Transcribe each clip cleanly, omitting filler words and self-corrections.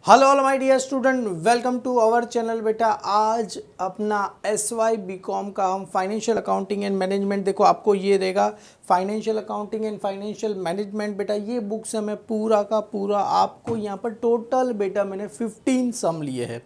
Hello all my dear student, welcome to our channel. बेटा आज अपना SY BCom का हम फाइनेंशियल अकाउंटिंग एंड मैनेजमेंट, देखो आपको ये देगा financial accounting and financial management. बेटा ये बुक से मैं पूरा का पूरा आपको यहाँ पर टोटल बेटा मैंने 15 सम लिए हैं।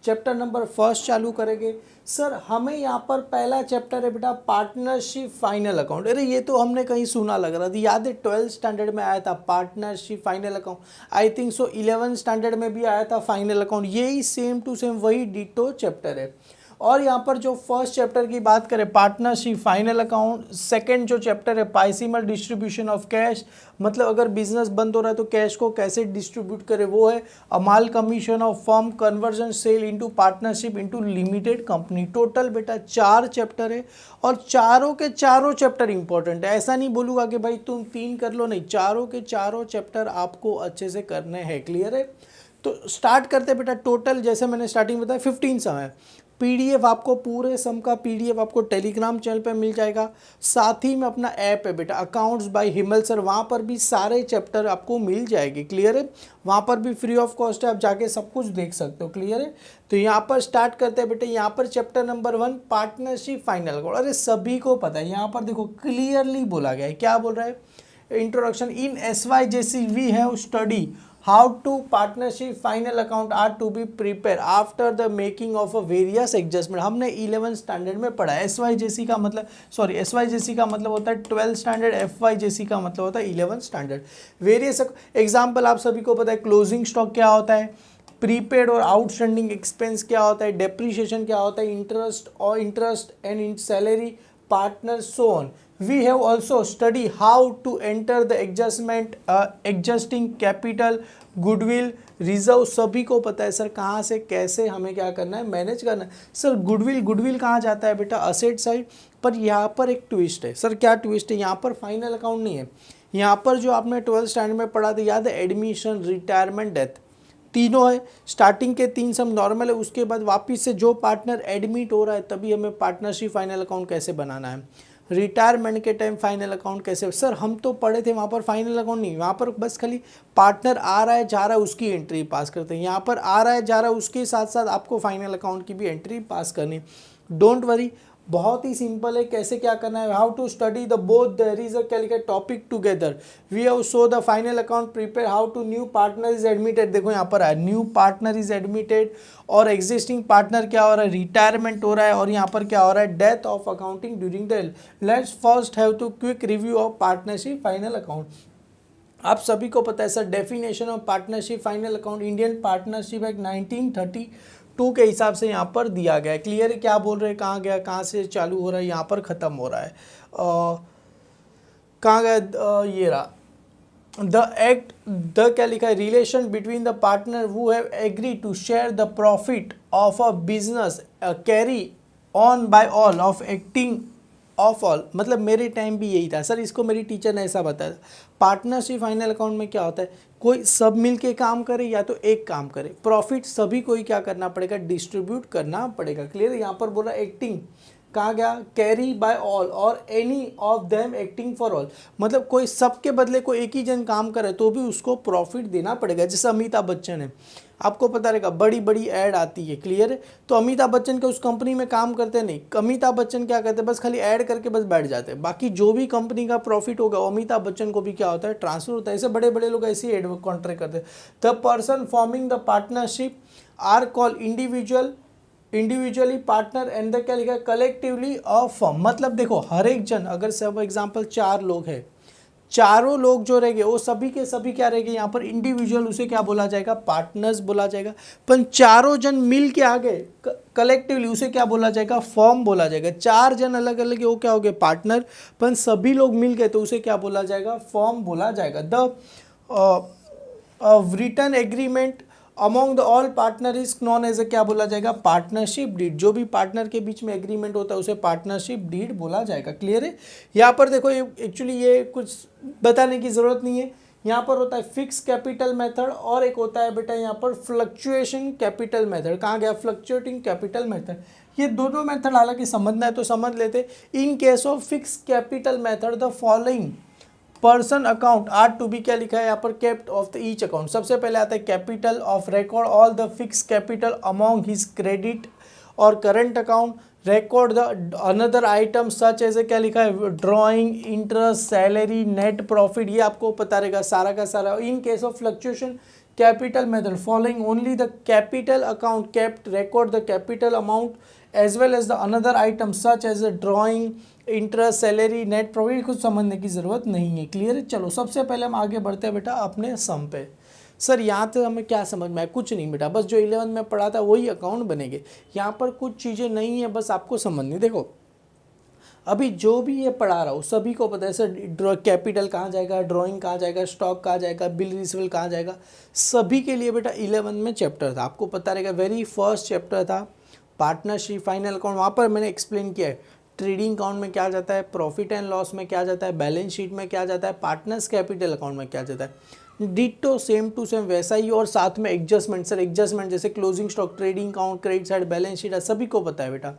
चैप्टर नंबर फर्स्ट चालू करेंगे। सर हमें यहाँ पर पहला चैप्टर है बेटा पार्टनरशिप फाइनल अकाउंट। अरे ये तो हमने कहीं सुना लग रहा था, याद है 12th स्टैंडर्ड में आया था partnership final account. I think so 11th standard में भी आया था फाइनल अकाउंट। यही सेम टू सेम वही डिटो चैप्टर है। और यहाँ पर जो फर्स्ट चैप्टर की बात करें पार्टनरशिप फाइनल अकाउंट, सेकंड जो चैप्टर है पाइसिमल डिस्ट्रीब्यूशन ऑफ कैश, मतलब अगर बिजनेस बंद हो रहा है तो कैश को कैसे डिस्ट्रीब्यूट करे वो है। अमाल commission of firm conversion sale into partnership into limited company. Total बेटा 4 चैप्टर है और चारों के चारों चैप्टर इंपॉर्टेंट है। ऐसा नहीं बोलूँगा कि भाई तुम 3 कर लो, नहीं, चारों के चारों चैप्टर आपको अच्छे से करने हैं। क्लियर है? तो स्टार्ट करते बेटा। टोटल जैसे मैंने स्टार्टिंग बताया 15 सम है। पीडीएफ आपको पूरे सम का पीडीएफ आपको टेलीग्राम चैनल पे मिल जाएगा। साथ ही में अपना ऐप है बेटा अकाउंट्स बाय हिमल सर, वहाँ पर भी सारे चैप्टर आपको मिल जाएंगे। क्लियर है? वहाँ पर भी फ्री ऑफ कॉस्ट है, आप जाके सब कुछ देख सकते हो। क्लियर है? तो यहाँ पर स्टार्ट करते हैं बेटे। यहाँ पर chapter number 1 partnership final account. अरे सभी को पता है, यहाँ पर देखो क्लियरली बोला गया है। क्या बोल रहा है? Introduction in SYJC we have study how to partnership final account are to be prepared after the making of a various adjustment। हमने 11th स्टैंडर्ड में पढ़ा है। SYJC का मतलब SYJC का मतलब होता है 12th स्टैंडर्ड, FYJC का मतलब होता है 11th स्टैंडर्ड। वेरियस एग्जाम्पल आप सभी को पता है। क्लोजिंग स्टॉक क्या होता है, प्रीपेड और आउटस्टैंडिंग एक्सपेंस क्या होता है, डेप्रीशिएशन क्या होता है, interest and salary partner so on. We have also studied how to enter the adjustment, adjusting capital, goodwill, reserve. सभी को पता है सर कहाँ से कैसे हमें क्या करना है, मैनेज करना है। सर गुडविल कहाँ जाता है बेटा? Asset side. पर यहाँ पर एक ट्विस्ट है। सर क्या ट्विस्ट है? यहाँ पर फाइनल अकाउंट नहीं है। यहाँ पर जो आपने 12th स्टैंडर्ड में पढ़ा था याद है, एडमिशन, रिटायरमेंट, डेथ, तीनों है। स्टार्टिंग के 3 सम नॉर्मल है, उसके बाद वापिस से जो पार्टनर एडमिट हो रहा है तभी हमें पार्टनरशिप फाइनल अकाउंट कैसे बनाना है। रिटायरमेंट के टाइम फाइनल अकाउंट कैसे। सर हम तो पढ़े थे वहाँ पर फाइनल अकाउंट नहीं, वहाँ पर बस खाली पार्टनर आ रहा है जा रहा है उसकी एंट्री पास करते हैं। यहाँ पर आ रहा है जा रहा है उसके साथ साथ आपको फाइनल अकाउंट की भी एंट्री पास करनी। डोंट वरी, बहुत ही सिंपल है कैसे क्या करना है। How to study the both there is a क्या लिखा है topic together. We have show the final account prepare how to new partner is admitted. देखो यहाँ पर है न्यू पार्टनर इज एडमिटेड और एग्जिस्टिंग पार्टनर क्या हो रहा है, रिटायरमेंट हो रहा है। और यहाँ पर क्या हो रहा है, death of accounting during the. Let's first have to quick review of partnership final account. आप सभी को पता है sir definition of partnership final account Indian partnership act 1932 के हिसाब से यहाँ पर दिया गया है। क्लियर है? क्या बोल रहे हैं, कहाँ गया, कहाँ से चालू हो रहा है, यहाँ पर ख़त्म हो रहा है, कहाँ गया, ये रहा द एक्ट। द क्या लिखा है, relation between the partner who have agree to share the profit of a business carry on by all of acting of all. मतलब मेरे टाइम भी यही था सर, इसको मेरी टीचर ने ऐसा बताया था। पार्टनरशिप फाइनल अकाउंट में क्या होता है, कोई सब मिल के काम करे या तो एक काम करे, प्रॉफिट सभी को ही क्या करना पड़ेगा, डिस्ट्रीब्यूट करना पड़ेगा। क्लियर? यहाँ पर बोला एक्टिंग, कहाँ गया, कैरी बाय ऑल और any of them acting for all. मतलब कोई सबके बदले कोई एक ही जन काम करे तो भी उसको प्रॉफिट देना पड़ेगा। जैसे अमिताभ बच्चन है, आपको पता रहेगा बड़ी बड़ी ऐड आती है। क्लियर है? तो अमिताभ बच्चन के उस कंपनी में काम करते नहीं, अमिताभ बच्चन क्या करते हैं, बस खाली ऐड करके बस बैठ जाते हैं। बाकी जो भी कंपनी का प्रॉफिट होगा वो अमिताभ बच्चन को भी क्या होता है, ट्रांसफर होता है। ऐसे बड़े बड़े लोग ऐसे एड कॉन्ट्रैक्ट करते हैं। The person forming the partnership are called individually partner and the क्या लिखा है, कलेक्टिवली अ फर्म। मतलब देखो हर एक जन, अगर सब एग्जांपल 4 लोग हैं, चारों लोग जो रहेंगे वो सभी के सभी क्या रहेंगे, यहाँ पर इंडिविजुअल, उसे क्या बोला जाएगा, पार्टनर्स बोला जाएगा। पर चारों जन मिल के आ गए कलेक्टिवली, उसे क्या बोला जाएगा, फर्म बोला जाएगा। 4 जन अलग अलग वो क्या हो गए, पार्टनर, पर सभी लोग मिल गए तो उसे क्या बोला जाएगा, फर्म बोला जाएगा। The written agreement among the all partner is known as a क्या बोला जाएगा, पार्टनरशिप डीड। जो भी पार्टनर के बीच में एग्रीमेंट होता है उसे पार्टनरशिप डीड बोला जाएगा। क्लियर है? यहाँ पर देखो एक्चुअली ये कुछ बताने की ज़रूरत नहीं है। यहाँ पर होता है फिक्स कैपिटल मेथड और एक होता है बेटा यहाँ पर फ्लक्चुएशन कैपिटल मेथड। कहाँ गया, फ्लक्चुएटिंग कैपिटल मेथड। ये दोनों मेथड हालांकि समझना है तो समझ लेते। In case of fix capital method the following person account are to be क्या लिखा है यहाँ पर kept of the each account. सबसे पहले आता है capital of record all the fix capital among his credit और current account, record the another item such as a क्या लिखा है drawing, interest, salary, net profit, ये आपको पता रहेगा सारा का सारा। In case of fluctuation capital method following only the capital account kept, record the capital amount as well as the another item such as a drawing, interest, salary, net profit कुछ समझने की ज़रूरत नहीं है। क्लियर है। चलो सबसे पहले हम आगे बढ़ते हैं बेटा अपने सम पे। सर यहाँ तक हमें क्या समझ में आया? कुछ नहीं बेटा, बस जो 11 में पढ़ा था वही अकाउंट बनेंगे। यहाँ पर कुछ चीज़ें नहीं है, बस आपको समझनी। देखो अभी जो भी ये पढ़ा रहा हूँ सभी को पता है सर कैपिटल कहाँ जाएगा, ड्राइंग कहाँ जाएगा, स्टॉक कहाँ जाएगा, बिल रिसीवेबल कहाँ जाएगा, सभी के लिए बेटा 11 में चैप्टर था, आपको पता रहेगा। वेरी फर्स्ट चैप्टर था पार्टनरशिप फाइनल अकाउंट, वहाँ पर मैंने एक्सप्लेन किया है ट्रेडिंग अकाउंट में क्या जाता है, प्रॉफिट एंड लॉस में क्या जाता है, बैलेंस शीट में क्या जाता है, पार्टनर्स कैपिटल अकाउंट में क्या जाता है। डिटो सेम टू सेम वैसा ही, और साथ में एडजस्टमेंट। सर एडजस्टमेंट जैसे closing stock, trading account, credit side, balance sheet सभी को पता है बेटा।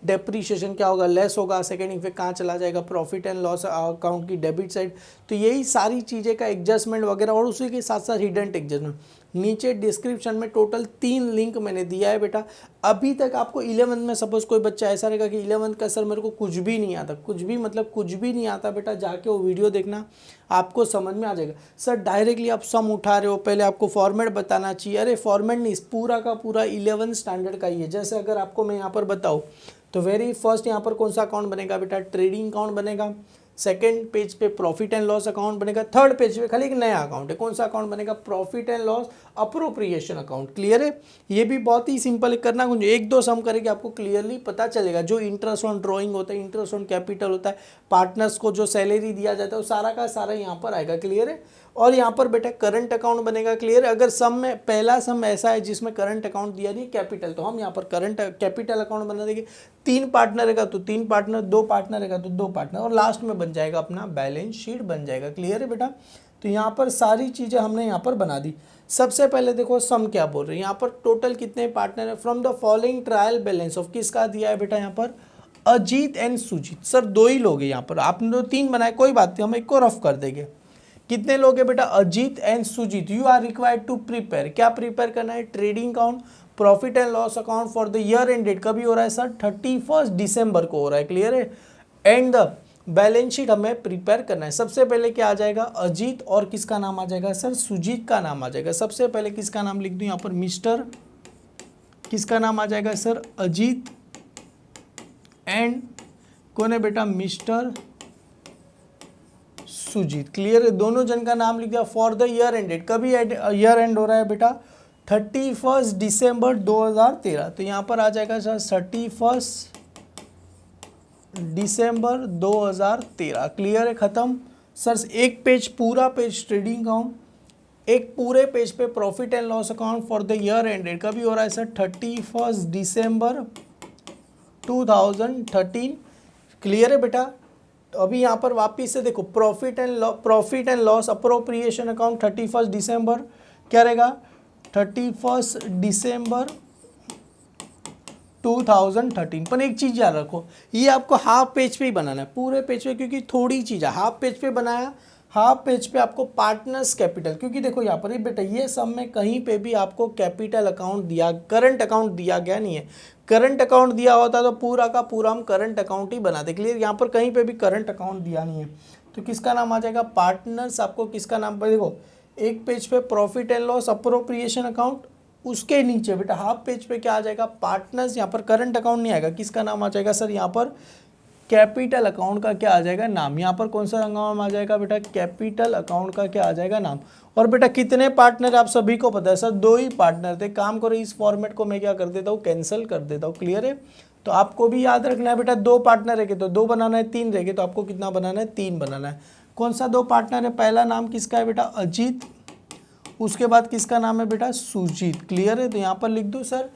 डेप्रीशिएशन क्या होगा, लेस होगा, सेकेंड इफेक्ट कहाँ चला जाएगा, प्रॉफिट एंड लॉस अकाउंट की डेबिट साइड। तो यही सारी चीज़ें का एडजस्टमेंट वगैरह, और उसी के साथ साथ हिडन एडजस्टमेंट। नीचे डिस्क्रिप्शन में टोटल 3 लिंक मैंने दिया है बेटा। अभी तक आपको 11 में सपोज कोई बच्चा ऐसा रहेगा कि 11 का सर मेरे को कुछ भी नहीं आता, कुछ भी मतलब कुछ भी नहीं आता बेटा, जाके वो वीडियो देखना आपको समझ में आ जाएगा। सर डायरेक्टली आप सम उठा रहे हो, पहले आपको फॉर्मेट बताना चाहिए। अरे फॉर्मेट नहीं, पूरा का पूरा 11 स्टैंडर्ड का ही है। जैसे अगर आपको मैं यहाँ पर बताऊँ तो वेरी फर्स्ट यहाँ पर कौन सा अकाउंट बनेगा बेटा, ट्रेडिंग अकाउंट बनेगा। सेकेंड पेज पे प्रॉफिट एंड लॉस अकाउंट बनेगा। थर्ड पेज पे खाली एक नया अकाउंट है, कौन सा अकाउंट बनेगा, profit and loss appropriation account. Clear है। ये भी बहुत ही सिंपल करना, कुछ 1-2 सम करेंगे आपको क्लियरली पता चलेगा। जो इंटरेस्ट ऑन ड्रॉइंग होता है, इंटरेस्ट ऑन कैपिटल होता है, पार्टनर्स को जो सैलरी दिया जाता है वो सारा का सारा यहाँ पर आएगा। क्लियर है। और यहाँ पर बेटा करंट अकाउंट बनेगा। क्लियर है। अगर सम में पहला सम ऐसा है जिसमें करंट अकाउंट दिया नहीं कैपिटल, तो हम यहाँ पर करंट कैपिटल अकाउंट बना देंगे। 3 पार्टनर रहेगा तो 3 पार्टनर, 2 पार्टनर रहेगा तो 2 पार्टनर, और लास्ट में बन जाएगा अपना बैलेंस शीट बन जाएगा। क्लियर है बेटा। तो यहाँ पर सारी चीज़ें हमने यहाँ पर बना दी। सबसे पहले देखो सम क्या बोल रहे हैं यहाँ पर, टोटल कितने पार्टनर है। From the following trial balance of, किसका दिया है बेटा यहाँ पर, अजीत एंड सुजीत। सर 2 ही लोग हैं यहाँ पर, आपने तो 3 बनाए, कोई बात नहीं, हम एक को रफ कर देंगे। कितने लोग हैं बेटा, Ajit and Sujit. You are required to prepare, क्या प्रिपेयर करना है, trading account, profit and loss account for the year end date. कभी हो रहा है सर 31 दिसंबर को हो रहा है। क्लियर है। एंड द बैलेंस शीट हमें प्रिपेयर करना है। सबसे पहले क्या आ जाएगा, अजीत, और किसका नाम आ जाएगा सर, सुजीत का नाम आ जाएगा। सबसे पहले किसका नाम लिख दूं यहाँ पर, मिस्टर, किसका नाम आ जाएगा सर, अजीत, एंड कौन है बेटा, मिस्टर सुजीत। क्लियर है। दोनों जन का नाम लिख दिया। For the year end date, कभी ईयर एंड हो रहा है बेटा, 31 दिसंबर 2013। तो यहाँ पर आ जाएगा सर 31 दिसंबर 2013। क्लियर है, खत्म। सर एक पेज, पूरा पेज ट्रेडिंग अकाउंट, एक पूरे पेज पे profit and loss account for the year end date. कभी हो रहा है सर 31 दिसंबर 2013। क्लियर है बेटा। तो अभी यहाँ पर वापिस से देखो, profit and loss appropriation account 31 दिसंबर क्या रहेगा, 31 दिसंबर 2013। पर एक चीज़ याद रखो, ये आपको हाफ पेज पे ही बनाना है, पूरे पेज पे क्योंकि थोड़ी चीज़ है। हाफ पेज पे बनाया, हाफ पेज पे आपको पार्टनर्स कैपिटल, क्योंकि देखो यहाँ पर बेटा ये सब में कहीं पे भी आपको कैपिटल अकाउंट दिया, करंट अकाउंट दिया गया नहीं है। करंट अकाउंट दिया होता तो पूरा का पूरा हम करंट अकाउंट ही बनाते। क्लियर। यहाँ पर कहीं पे भी करंट अकाउंट दिया नहीं है, तो किसका नाम आ जाएगा, पार्टनर्स। आपको किसका नाम पर देखो, एक पेज पे profit and loss appropriation account, उसके नीचे बेटा हाफ पेज पे क्या आ जाएगा, पार्टनर्स। यहाँ पर करंट अकाउंट नहीं आएगा, किसका नाम आ जाएगा सर, यहाँ पर कैपिटल अकाउंट का क्या आ जाएगा, नाम। यहाँ पर कौन सा नाम आ जाएगा बेटा, कैपिटल अकाउंट का क्या आ जाएगा, नाम। और बेटा कितने पार्टनर आप सभी को पता है सर, 2 ही पार्टनर थे। काम करो, इस फॉर्मेट को मैं क्या कर देता हूँ, कैंसिल कर देता हूँ। क्लियर है। तो आपको भी याद रखना है बेटा, 2 पार्टनर रहेंगे तो 2 बनाना है, 3 रहेंगे तो आपको कितना बनाना है, 3 बनाना है। कौन सा 2 पार्टनर है, पहला नाम किसका है बेटा, अजीत, उसके बाद किसका नाम है बेटा, सुजीत। क्लियर है। तो यहाँ पर लिख दो sir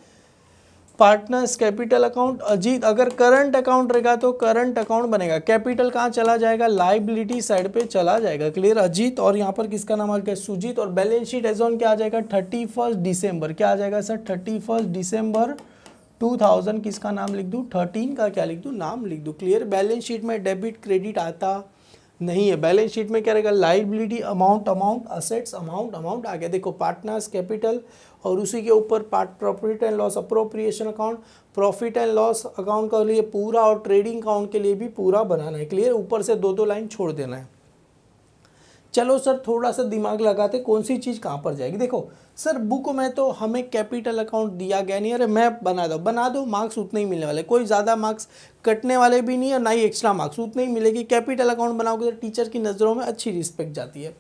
partners capital account Ajit. अगर करंट अकाउंट रहेगा तो करंट अकाउंट बनेगा, कैपिटल कहाँ चला जाएगा, लाइबिलिटी साइड पे चला जाएगा। क्लियर, अजीत। और यहाँ पर किसका नाम आ गया, सुजीत। और बैलेंस शीट एज ऑन क्या आ जाएगा, 31 दिसंबर। क्या आ जाएगा सर, 31 दिसंबर 2000। किसका नाम लिख दूँ, 13 का क्या लिख दूँ, नाम लिख दूँ। क्लियर। बैलेंस शीट में डेबिट क्रेडिट आता, नहीं है। बैलेंस शीट में क्या रहेगा, liability amount amount, assets amount amount आ गया। देखो पार्टनर्स कैपिटल और उसी के ऊपर profit and loss appropriation account, profit and loss account के लिए पूरा और ट्रेडिंग अकाउंट के लिए भी पूरा बनाना है। क्लियर, ऊपर से दो लाइन छोड़ देना है। चलो सर थोड़ा सा दिमाग लगाते कौन सी चीज़ कहाँ पर जाएगी। देखो सर बुक में तो हमें कैपिटल अकाउंट दिया गया नहीं, अरे मैं बना दो मार्क्स उतने ही मिलने वाले, कोई ज़्यादा मार्क्स कटने वाले भी नहीं और ना ही एक्स्ट्रा मार्क्स, उतने ही मिलेगी। कैपिटल अकाउंट बनाओगे तो टीचर की नज़रों में अच्छी रिस्पेक्ट जाती है।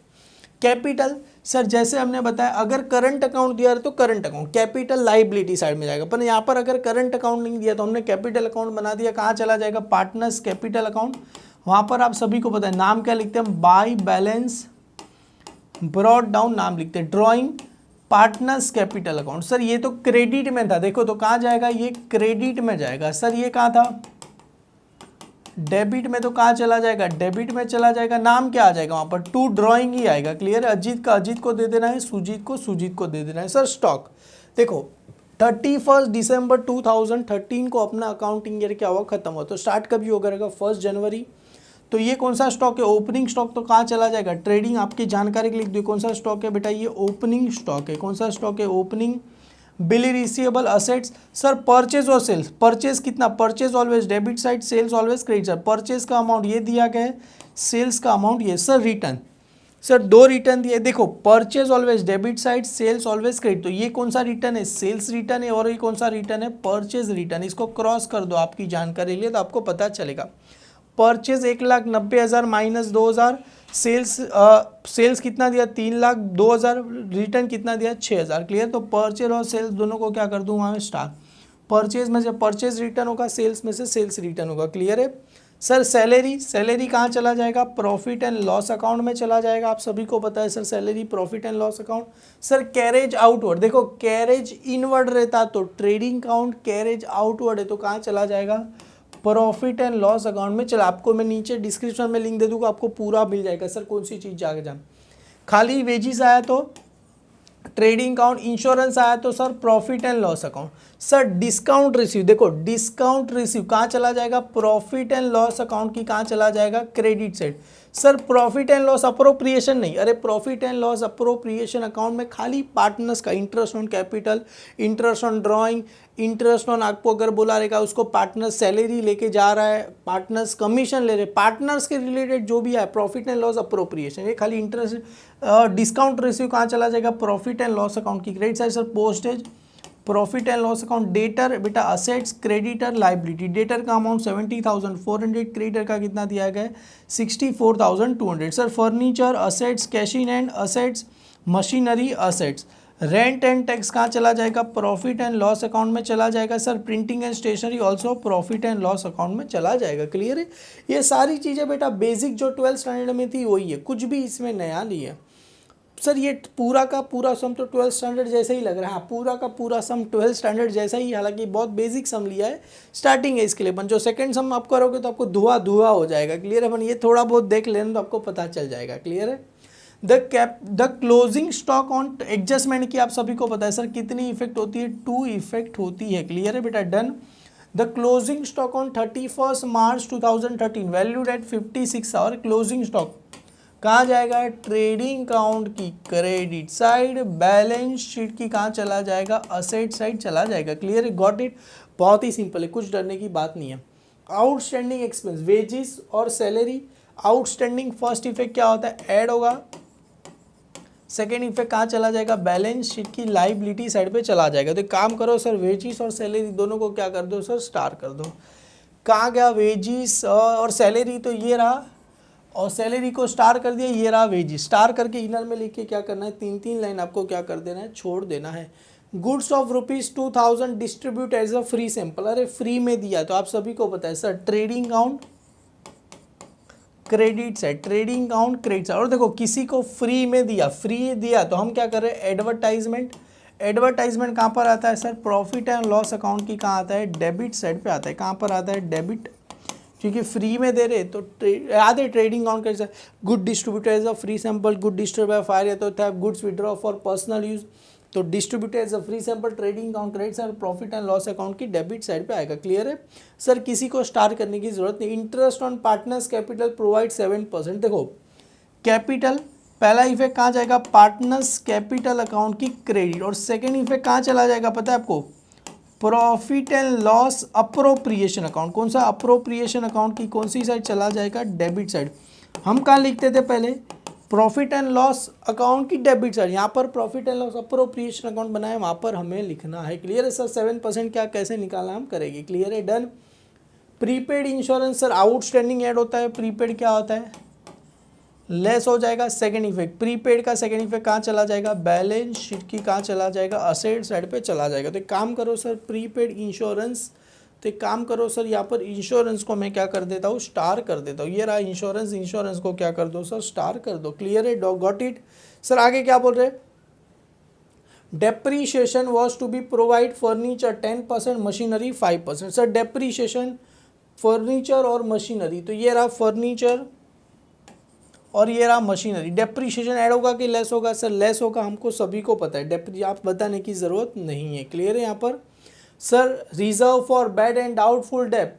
कैपिटल सर जैसे हमने बताया, अगर करंट अकाउंट दिया तो current account capital liability side में जाएगा, पर यहाँ पर अगर करंट अकाउंट नहीं दिया तो हमने कैपिटल अकाउंट बना दिया, कहाँ चला जाएगा, पार्टनर्स कैपिटल अकाउंट। वहाँ पर आप सभी को पता है नाम क्या लिखते हैं, बाय बैलेंस ब्रॉड डाउन नाम लिखते हैं, drawing partners capital account. Sir ये तो क्रेडिट में था, देखो तो कहाँ जाएगा, ये क्रेडिट में जाएगा। सर ये कहाँ था, डेबिट में, तो कहाँ चला जाएगा, डेबिट में चला जाएगा। नाम क्या आ जाएगा वहाँ पर, टू ड्रॉइंग ही आएगा। क्लियर है, अजीत का अजीत को दे देना है, सुजीत को सुजीत को दे देना है। सर स्टॉक देखो 31 दिसंबर 2013 को अपना अकाउंटिंग ईयर क्या हुआ, खत्म हुआ। तो स्टार्ट कभी होगा, 1 जनवरी। तो ये कौन सा स्टॉक है, ओपनिंग स्टॉक, तो कहाँ चला जाएगा, ट्रेडिंग। आपकी जानकारी के लिख दो कौन सा स्टॉक है बेटा, ये ओपनिंग स्टॉक है। कौन सा स्टॉक है, opening. Bill receivable assets, sir purchase और सेल्स, परचेज कितना, purchase always debit side, sales always credit side. Purchase का अमाउंट ये दिया गया है, सेल्स का अमाउंट ये। सर रिटर्न, सर 2 रिटर्न दिए, देखो purchase always debit side, sales always credit. तो ये कौन सा रिटर्न है, सेल्स रिटर्न है, और ये कौन सा रिटर्न है, परचेज रिटर्न। इसको क्रॉस कर दो आपकी जानकारी के लिए तो आपको पता चलेगा। परचेज 1,90,000 माइनस 2,000, सेल्स कितना दिया, 3,02,000, रिटर्न कितना दिया, 6,000। क्लियर, तो परचेज और सेल्स दोनों को क्या कर दूँ वहाँ में स्टार। परचेज में से परचेज रिटर्न होगा, सेल्स में से सेल्स रिटर्न होगा। क्लियर है। सर सैलरी, सैलरी कहाँ चला जाएगा, प्रॉफिट एंड लॉस अकाउंट में चला जाएगा। आप सभी को पता है sir salary profit and loss account. Sir carriage outward, देखो कैरेज इनवर्ड रहता तो ट्रेडिंग अकाउंट, कैरेज आउटवर्ड है तो कहाँ चला जाएगा, प्रॉफिट एंड लॉस अकाउंट में। चला आपको मैं नीचे डिस्क्रिप्शन में लिंक दे दूंगा, आपको पूरा मिल जाएगा सर कौन सी चीज़ जाके जान। खाली वेजिस आया तो ट्रेडिंग अकाउंट, इंश्योरेंस आया तो sir profit and loss account. Sir discount receive, देखो डिस्काउंट रिसीव कहाँ चला जाएगा, प्रॉफिट एंड लॉस अकाउंट की कहाँ चला जाएगा, credit side. Sir profit and loss appropriation नहीं, अरे profit and loss appropriation account में खाली पार्टनर्स का interest on capital, interest on drawing, interest on, आपको अगर बोला रहेगा उसको पार्टनर्स सैलरी लेके जा रहा है, पार्टनर्स कमीशन ले रहे, पार्टनर्स के रिलेटेड जो भी है प्रॉफिट एंड लॉस अप्रोप्रिएशन, ये खाली इंटरेस्ट। डिस्काउंट रिसीव कहाँ चला जाएगा, प्रॉफिट एंड लॉस अकाउंट की credit side. Sir postage, profit and loss account. Debtor बेटा असेट्स, क्रेडिटर, लाइबिलिटी। डेटर का अमाउंट 70,400, क्रेडिटर का कितना दिया गया है 64,200। Sir furniture assets, cash in hand assets, machinery assets. Rent and tax कहाँ चला जाएगा, प्रॉफिट एंड लॉस अकाउंट में चला जाएगा। Sir printing and stationery also profit and loss account में चला जाएगा। क्लियर है, ये सारी चीज़ें बेटा बेसिक जो 12th स्टैंडर्ड में थी वही है, कुछ भी इसमें नया नहीं है। सर ये पूरा का पूरा सम तो 12th स्टैंडर्ड जैसा ही लग रहा है, हाँ पूरा का पूरा सम 12th स्टैंडर्ड जैसा ही, हालांकि बहुत बेसिक सम लिया है, स्टार्टिंग है इसके लिए। जो सेकंड सम आप करोगे तो आपको धुआं धुआं हो जाएगा। क्लियर है, ये थोड़ा बहुत देख लेना तो आपको पता चल जाएगा। क्लियर है। The closing stock on adjustment की आप सभी को पता है सर कितनी इफेक्ट होती है, 2 इफेक्ट होती है। क्लियर है बेटा, done. The closing stock on 31 March 2013 valued at 56 और क्लोजिंग स्टॉक कहाँ जाएगा, ट्रेडिंग अकाउंट की क्रेडिट साइड, बैलेंस शीट की कहाँ चला जाएगा, असेट साइड चला जाएगा। क्लियर है, गॉट इट, बहुत ही सिंपल है, कुछ डरने की बात नहीं है। आउटस्टैंडिंग एक्सपेंस, वेजिस और सैलरी। आउटस्टैंडिंग फर्स्ट इफेक्ट क्या होता है, ऐड होगा। सेकेंड इफेक्ट कहाँ चला जाएगा, बैलेंस शीट की लाइबिलिटी साइड पे चला जाएगा। तो काम करो सर, वेजिस और सैलरी दोनों को क्या कर दो सर, स्टार कर दो। कहाँ गया वेजिस और सैलरी, तो ये रहा, और सैलरी को स्टार कर दिया, ये रहा वेजिस। स्टार करके इनर में लिख के क्या करना है, 3 लाइन आपको क्या कर देना है, छोड़ देना है। Goods of ₹2,000 distribute as a free sample, अरे फ्री में दिया तो आप सभी को पता है sir trading account credit side, trading account credit side. और देखो किसी को फ्री में दिया, फ्री दिया तो हम क्या कर रहे हैं, एडवर्टाइजमेंट। एडवर्टाइजमेंट कहाँ पर आता है sir, profit and loss account की कहाँ आता है, डेबिट साइड पे आता है। कहाँ पर आता है, डेबिट, क्योंकि फ्री में दे रहे तो याद है ट्रेडिंग अकाउंट कैसा, good distributor as a free sample, good distributor fire, या तो था goods withdraw for personal use. तो distributed as a free sample trading account credit side, profit and loss account की डेबिट साइड पे आएगा। Clear है sir, किसी को स्टार करने की जरूरत नहीं। Interest on partners capital provide 7%। देखो कैपिटल पहला इफेक्ट कहाँ जाएगा, पार्टनर्स कैपिटल अकाउंट की क्रेडिट, और सेकेंड इफेक्ट कहाँ चला जाएगा पता है आपको, profit and loss appropriation account. कौन सा, अप्रोप्रिएशन अकाउंट की कौन सी साइड चला जाएगा, डेबिट साइड। हम कहाँ लिखते थे पहले, प्रॉफिट एंड लॉस अकाउंट की डेबिट साइड, यहाँ पर profit and loss appropriation account बनाए, वहाँ पर हमें लिखना है। क्लियर है सर, 7% क्या कैसे निकालना हम करेंगे। क्लियर है, done. Prepaid insurance sir outstanding add होता है, प्रीपेड क्या होता है, लेस हो जाएगा। सेकेंड इफेक्ट प्रीपेड का सेकेंड इफेक्ट कहाँ चला जाएगा, बैलेंस शीट की कहाँ चला जाएगा, असेट साइड पे चला जाएगा। तो एक काम करो सर, प्रीपेड इंश्योरेंस, तो एक काम करो सर, यहाँ पर इंश्योरेंस को मैं क्या कर देता हूँ, स्टार कर देता हूँ। ये रहा इंश्योरेंस, इंश्योरेंस को क्या कर दो सर, स्टार कर दो। क्लियर है, गॉट इट। सर आगे क्या बोल रहे हैं, depreciation was to be provide furniture 10%, machinery 5%। Sir depreciation furniture और मशीनरी, तो ये रहा फर्नीचर और ये रहा मशीनरी। डेप्रीशिएशन ऐड होगा कि लेस होगा, सर लेस होगा, हमको सभी को पता है, आप बताने की ज़रूरत नहीं है। क्लियर है यहाँ पर। Sir reserve for bad and doubtful debt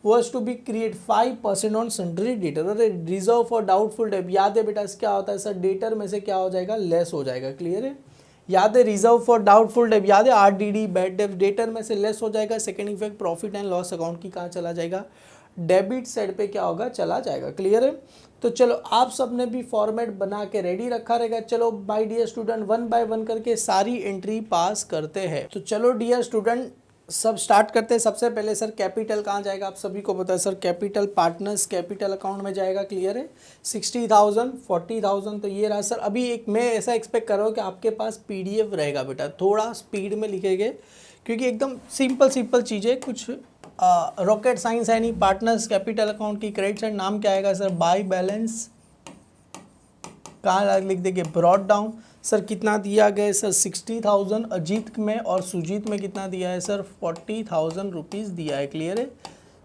was to be create 5% on sundry debtor. अरे रिजर्व फॉर डाउटफुल डेट याद है बेटा, क्या होता है सर, डेटर में से क्या हो जाएगा, लेस हो जाएगा। क्लियर है, याद है रिजर्व फॉर डाउटफुल डेट, याद है RDD बैड डेट, डेटर में से लेस हो जाएगा। Second effect profit and loss account की कहाँ चला जाएगा, डेबिट साइड पे क्या होगा, चला जाएगा। क्लियर है, तो चलो आप सबने भी फॉर्मेट बना के रेडी रखा रहेगा। चलो माय डियर स्टूडेंट, 1 बाय 1 करके सारी एंट्री पास करते हैं। तो चलो डियर स्टूडेंट सब स्टार्ट करते हैं। सबसे पहले सर कैपिटल कहाँ जाएगा, आप सभी को पता है sir, capital partners capital account में जाएगा। क्लियर है, 60,000 40,000, तो ये रहा सर। अभी एक मैं ऐसा एक्सपेक्ट कर रहा हूँ कि आपके पास PDF रहेगा बेटा, थोड़ा स्पीड में लिखेंगे क्योंकि एकदम सिंपल चीज़ें, कुछ रॉकेट साइंस है नहीं। पार्टनर्स कैपिटल अकाउंट की क्रेडिट साइड नाम क्या आएगा सर, बाय बैलेंस, कहाँ लिख देंगे, ब्रॉड डाउन। सर कितना दिया गया है सर, 60,000 अजीत में, और सुजीत में कितना दिया है सर, 40,000 रुपीज़ दिया है। क्लियर है,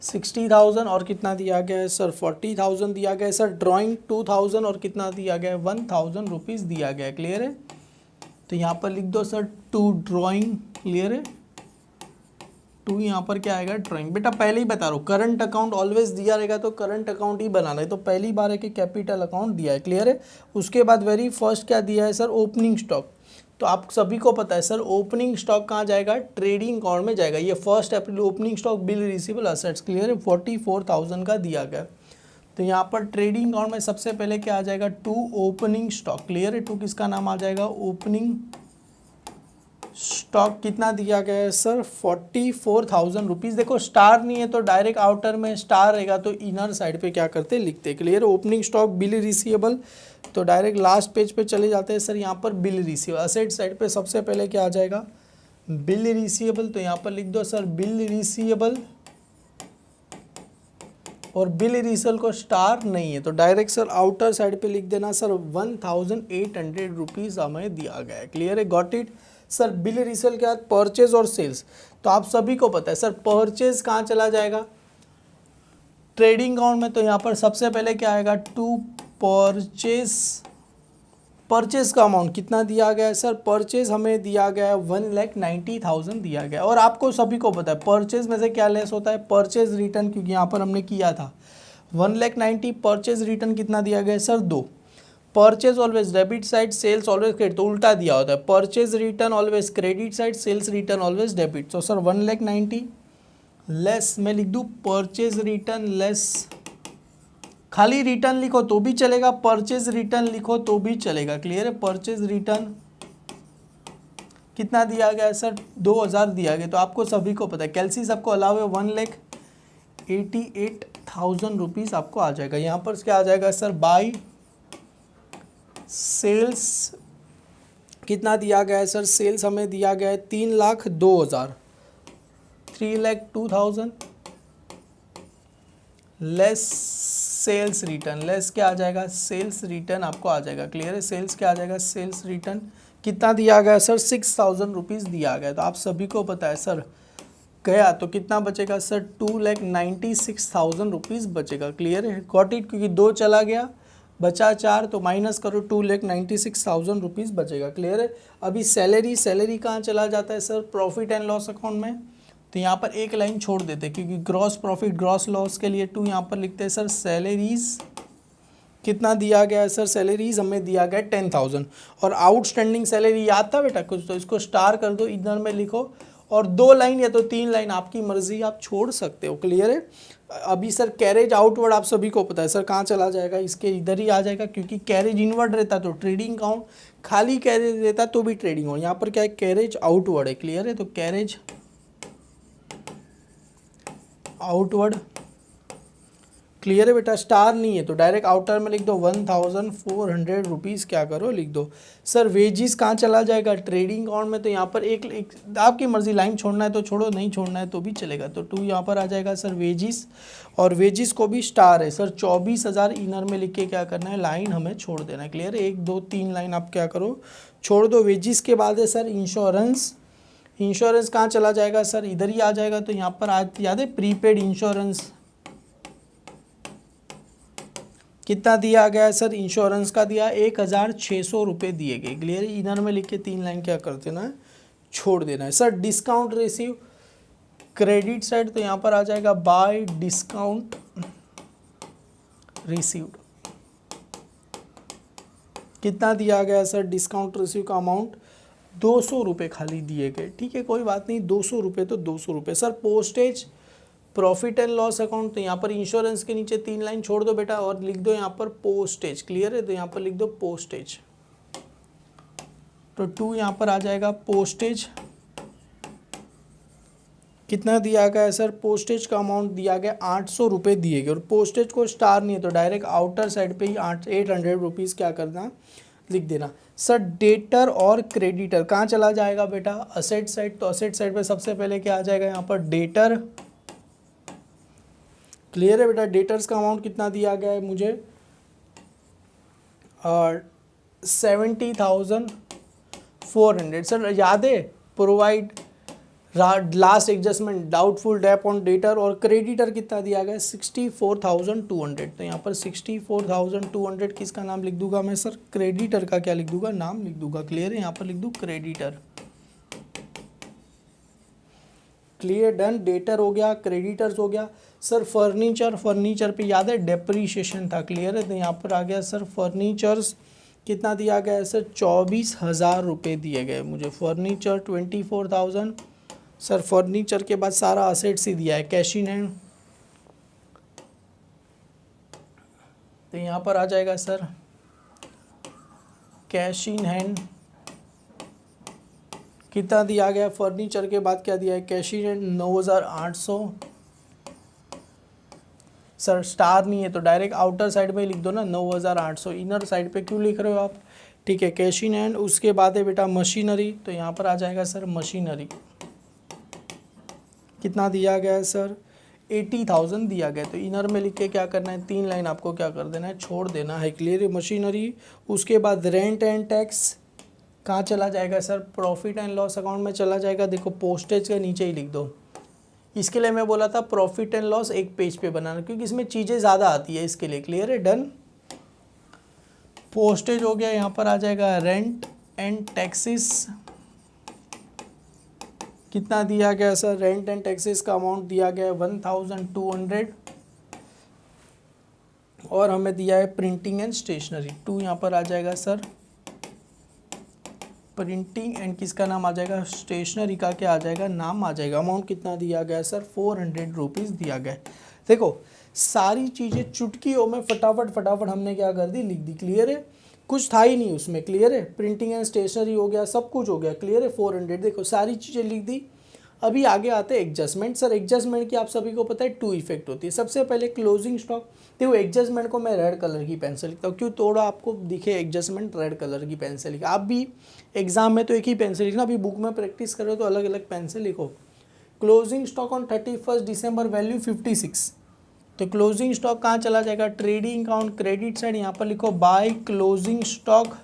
60,000 और कितना दिया गया है सर, 40,000 दिया गया है सर। ड्राइंग 2,000 और कितना दिया गया है, 1,000 रुपीज़ दिया गया है। क्लियर है, तो यहाँ पर लिख दो सर 2 ड्राइंग। क्लियर है, 2 यहाँ पर क्या आएगा, ड्राइंग। बेटा पहले ही बता रहा हूँ, करंट अकाउंट ऑलवेज दिया रहेगा तो करंट अकाउंट ही बनाना है। तो पहली बार है कि कैपिटल अकाउंट दिया है। क्लियर है, उसके बाद वेरी फर्स्ट क्या दिया है सर, ओपनिंग स्टॉक। तो आप सभी को पता है सर, ओपनिंग स्टॉक कहाँ जाएगा, ट्रेडिंग अकाउंट में जाएगा। ये 1 April opening stock bill receivable assets. Clear है, 44,000 का दिया गया। तो यहाँ पर ट्रेडिंग अकाउंट में सबसे पहले क्या आ जाएगा, 2 ओपनिंग स्टॉक। क्लियर है, 2 किसका नाम आ जाएगा, ओपनिंग स्टॉक। कितना दिया गया है सर, 44,000 रुपीज़। देखो स्टार नहीं है तो डायरेक्ट आउटर में, स्टार रहेगा तो इनर साइड पे क्या करते लिखते। Clear, opening stock bill receivable, तो डायरेक्ट लास्ट पेज पे चले जाते हैं सर। यहाँ पर बिल रिसीवेबल, असेट साइड पे सबसे पहले क्या आ जाएगा, बिल रिसीवेबल। तो यहाँ पर लिख दो सर बिल रिसीवेबल, और बिल रिसीवेबल को स्टार नहीं है तो डायरेक्ट सर आउटर साइड पे लिख देना सर 1,800 रुपीज़ हमें दिया गया है। क्लियर है, got it. Sir bill resale के बाद परचेज और सेल्स, तो आप सभी को पता है सर परचेज कहाँ चला जाएगा, ट्रेडिंग अकाउंट में। तो यहाँ पर सबसे पहले क्या आएगा, 2 परचेज का अमाउंट कितना दिया गया है सर, परचेज हमें दिया गया है 1,90,000 दिया गया है। और आपको सभी को पता है परचेज में से क्या लेस होता है, परचेज रिटर्न, क्योंकि यहाँ पर हमने किया था 1,90,000, परचेज रिटर्न कितना दिया गया है sir, 2। Purchase always debit side, sales always credit, तो उल्टा दिया होता है, purchase return always credit side, sales return always debit. तो सर 1,90,000 लेस, मैं लिख दूँ परचेज रिटर्न लेस, खाली रिटर्न लिखो तो भी चलेगा, परचेज रिटर्न लिखो तो भी चलेगा। क्लियर है, परचेज रिटर्न कितना दिया गया है सर, 2,000 दिया गया। तो आपको सभी को पता है कैलसी सबको अलाउ है, 1,88,000 रुपीज़ आपको आ जाएगा। यहाँ पर क्या आ जाएगा सर, बाई सेल्स कितना दिया गया है सर, सेल्स हमें दिया गया है 3,02,000, 3,02,000 लेस सेल्स रिटर्न, लेस क्या आ जाएगा, सेल्स रिटर्न आपको आ जाएगा। क्लियर है, सेल्स क्या आ जाएगा, सेल्स रिटर्न कितना दिया गया सर, 6,000 रुपीज़ दिया गया। तो आप सभी को पता है सर गया तो कितना बचेगा सर, 2,96,000 रुपीज़ बचेगा। क्लियर है, गॉट इट, क्योंकि 2 चला गया बचा 4 तो माइनस करो 2,96,000 रुपीज़ बचेगा। क्लियर है। अभी सैलरी कहाँ चला जाता है sir, profit and loss account में। तो यहाँ पर एक लाइन छोड़ देते क्योंकि ग्रॉस प्रॉफिट ग्रॉस लॉस के लिए 2 यहाँ पर लिखते हैं सर। सैलरीज कितना दिया गया है सर, सैलरीज हमें दिया गया 10,000 और आउटस्टैंडिंग सैलरी याद था बेटा कुछ, तो इसको स्टार कर दो, इधर में लिखो और 2 लाइन या तो 3 लाइन आपकी मर्जी, आप छोड़ सकते हो। क्लियर है। अभी सर कैरेज आउटवर्ड आप सभी को पता है सर कहाँ चला जाएगा, इसके इधर ही आ जाएगा क्योंकि कैरेज इनवर्ड रहता तो ट्रेडिंग अकाउंट, खाली कैरेज रहता तो भी ट्रेडिंग हो। यहाँ पर क्या है, कैरेज आउटवर्ड है। क्लियर है। तो कैरेज आउटवर्ड क्लियर है बेटा, स्टार नहीं है तो डायरेक्ट आउटर में लिख दो 1,400 रुपीज़ क्या करो लिख दो। सर वेजिस कहाँ चला जाएगा, ट्रेडिंग अकाउंट में। तो यहाँ पर एक आपकी मर्जी, लाइन छोड़ना है तो छोड़ो, नहीं छोड़ना है तो भी चलेगा। तो 2 यहाँ पर आ जाएगा सर वेजिस, और वेजिस को भी स्टार है सर। 24,000 इनर में लिख के क्या करना है, लाइन हमें छोड़ देना है। क्लियर है। 1 2 3 लाइन आप क्या करो छोड़ दो। वेजिस के बाद है सर इंश्योरेंस। इंश्योरेंस कहाँ चला जाएगा सर, इधर ही आ जाएगा। तो यहाँ पर आज याद है प्रीपेड इंश्योरेंस कितना दिया गया है सर, इंश्योरेंस का दिया 1,600 रुपये दिए गए। क्लियर है। इधर में लिख के 3 लाइन क्या कर देना है, छोड़ देना है। Sir discount receive credit side, तो यहाँ पर आ जाएगा बाय डिस्काउंट रिसीव्ड। कितना दिया गया सर, डिस्काउंट रिसीव का अमाउंट 200 रुपये खाली दिए गए। ठीक है, कोई बात नहीं, 200 रुपये तो 200 रुपये। Sir postage profit and loss account, तो यहाँ पर इंश्योरेंस के नीचे 3 लाइन छोड़ दो बेटा और लिख दो यहाँ पर पोस्टेज। क्लियर है। तो यहाँ पर लिख दो पोस्टेज, तो 2 यहाँ पर आ जाएगा पोस्टेज। कितना दिया गया है सर, पोस्टेज का अमाउंट दिया गया 800 रुपये दिए गए, और पोस्टेज को स्टार नहीं है तो डायरेक्ट आउटर साइड पे ही 800 रुपीज़ क्या करना लिख देना। सर डेटर और क्रेडिटर कहाँ चला जाएगा बेटा, असेट साइड। तो असेट साइड पे सबसे पहले क्या आ जाएगा यहाँ पर डेटर। क्लियर है बेटा। डेटर्स का अमाउंट कितना दिया गया है मुझे, 70,400। सर याद है provide last adjustment doubtful debt on debtor, और क्रेडिटर कितना दिया गया है 64,200। तो यहाँ पर 64,200 किसका नाम लिख दूंगा मैं सर, क्रेडिटर का क्या लिख दूंगा, नाम लिख दूंगा। क्लियर है। यहाँ पर लिख दूँ क्रेडिटर। Clear done. डेटर हो गया, क्रेडिटर्स हो गया। सर फर्नीचर पे याद है डेप्रीशिएशन था। क्लियर है। तो यहाँ पर आ गया सर फर्नीचर्स कितना दिया गया है सर, 24,000 रुपये दिए गए मुझे। फर्नीचर 24,000। सर फर्नीचर के बाद सारा असेट्स ही दिया है, कैश इन हैंड। तो यहाँ पर आ जाएगा सर कैश इन हैंड कितना दिया गया, फर्नीचर के बाद क्या दिया है, cash in hand 9,800। Sir star नहीं है तो डायरेक्ट आउटर साइड में लिख दो ना 9,800। इनर साइड पे क्यों लिख रहे हो आप, ठीक है, कैश इन हैंड। उसके बाद है बेटा मशीनरी, तो यहाँ पर आ जाएगा सर मशीनरी। कितना दिया गया है सर, 80,000 दिया गया। तो इनर में लिख के क्या करना है, 3 लाइन आपको क्या कर देना है, छोड़ देना है। क्लियर है। मशीनरी। उसके बाद रेंट एंड टैक्स कहाँ चला जाएगा sir, profit and loss account में चला जाएगा। देखो पोस्टेज के नीचे ही लिख दो। इसके लिए मैं बोला था प्रॉफिट एंड लॉस एक पेज पे बनाना क्योंकि इसमें चीज़ें ज़्यादा आती है इसके लिए। क्लियर है। डन। पोस्टेज हो गया। यहाँ पर आ जाएगा रेंट एंड टैक्सेस। कितना दिया गया सर, रेंट एंड टैक्सेस का अमाउंट दिया गया है 1,200, और हमें दिया है प्रिंटिंग एंड स्टेशनरी 2। यहाँ पर आ जाएगा सर प्रिंटिंग एंड किसका नाम आ जाएगा, स्टेशनरी का क्या आ जाएगा, नाम आ जाएगा। अमाउंट कितना दिया गया सर, 400 रुपीज़ दिया गया। देखो सारी चीज़ें चुटकियों में फटाफट हमने क्या कर दी, लिख दी। क्लियर है। कुछ था ही नहीं उसमें। क्लियर है। प्रिंटिंग एंड स्टेशनरी हो गया, सब कुछ हो गया। क्लियर है। 400 देखो सारी चीज़ें लिख दी। अभी आगे आते हैं एडजस्टमेंट। सर एडजस्टमेंट की आप सभी को पता है 2 इफेक्ट होती है। सबसे पहले क्लोजिंग स्टॉक। देखो एडजस्टमेंट को मैं रेड कलर की पेन से लिखता हूँ, क्यों, थोड़ा आपको दिखे एडजस्टमेंट रेड कलर की पेन से लिखा। आप भी एग्जाम में तो एक ही पेन से लिखना, अभी बुक में प्रैक्टिस करो तो अलग अलग पेन से लिखो। Closing stock on 31 December value 56। तो क्लोजिंग स्टॉक कहाँ चला जाएगा, ट्रेडिंग अकाउंट क्रेडिट साइड। यहाँ पर लिखो बाय क्लोजिंग स्टॉक।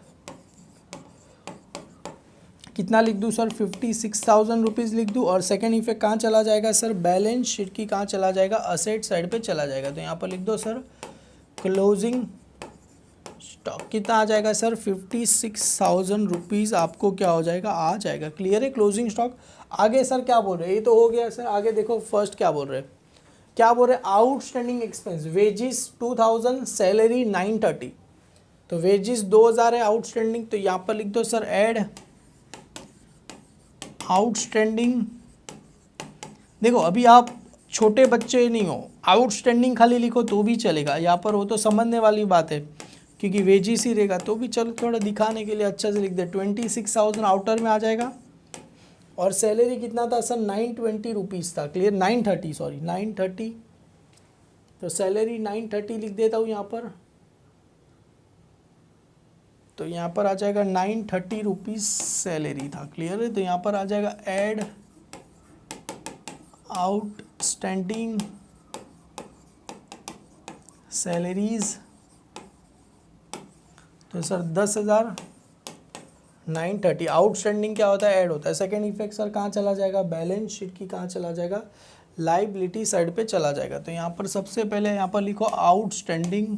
कितना लिख दूँ सर, 56,000 रुपीज़ लिख दूँ। और सेकंड इफेक्ट कहाँ चला जाएगा सर, बैलेंस शीट की कहाँ चला जाएगा, असेट साइड पे चला जाएगा। तो यहाँ पर लिख दो सर क्लोजिंग स्टॉक कितना आ जाएगा सर 56,000 रुपीज़ आपको क्या हो जाएगा आ जाएगा। क्लियर है क्लोजिंग स्टॉक। आगे सर क्या बोल रहे हैं, ये तो हो गया सर। आगे देखो फर्स्ट क्या बोल रहे हैं, क्या बोल रहे हैं, आउटस्टैंडिंग एक्सपेंस वेजिस 2000 सैलरी 930, तो वेजिस 2000 है आउटस्टैंडिंग, तो यहाँ पर लिख दो सर ऐड आउटस्टैंडिंग। देखो अभी आप छोटे बच्चे नहीं हो, आउटस्टैंडिंग खाली लिखो तो भी चलेगा, यहाँ पर वो तो समझने वाली बात है क्योंकि वेजिस ही रहेगा, तो भी चलो थोड़ा दिखाने के लिए अच्छा से लिख दे। 26,000 आउटर में आ जाएगा और सैलरी कितना था सर 920 रुपीज़ था। क्लियर 930 सॉरी 930, तो सैलरी 930 लिख देता हूँ यहाँ पर, तो यहाँ पर आ जाएगा 930 रुपीज़ सैलरी था। क्लियर है, तो यहाँ पर आ जाएगा ऐड आउटस्टैंडिंग सैलरीज, तो सर 10,930। आउटस्टैंडिंग क्या होता है, ऐड होता है। सेकेंड इफेक्ट सर कहाँ चला जाएगा, बैलेंस शीट की कहाँ चला जाएगा, लाइबिलिटी साइड पे चला जाएगा। तो यहाँ पर सबसे पहले यहाँ पर लिखो आउटस्टैंडिंग।